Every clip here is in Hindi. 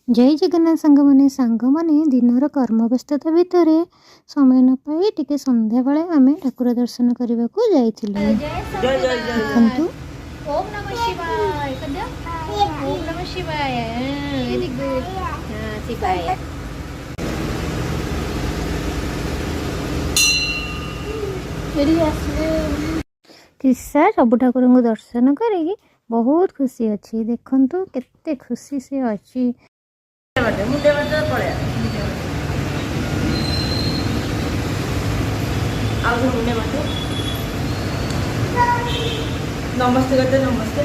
जय जगन्नाथ सांग माने दिनर कर्मव्यस्तता भितर समय न पाई टिके संध्या बेले आमे ठाकुर दर्शन करने को जाइथिलु। देखंतु ओम नमः शिवाय कद्या ओम नमः शिवाय वेरी गुड शिवाय फेरी आसले किस्सा सब ठाकुर को दर्शन करी बहुत खुशी अच्छी। देखंतु केते खुशी से अच्छी। नमस्ते करते नमस्ते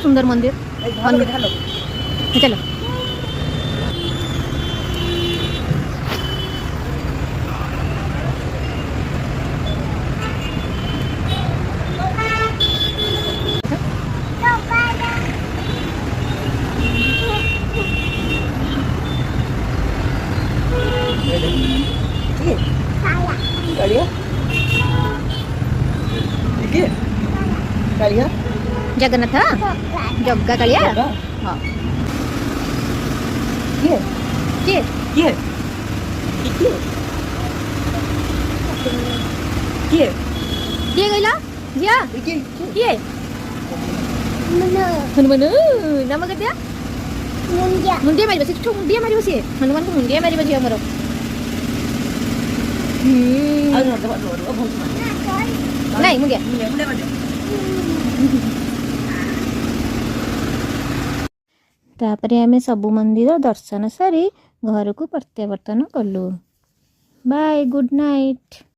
सुंदर मंदिर हेलो चलो कालिया जगन्नाथ जग्गा कालिया हाँ किए किए किए किए किए गइला जिया किए हनुमान नाम कतिया मुंडिया मारिबा से मुंडिया मारिबा से हनुमान को मुंडिया मारिबा जिया हमर नहीं मुंडिया तापरे आमे सबु मंदिर दर्शन सारी घर को प्रत्यावर्तन कलु। Bye good night.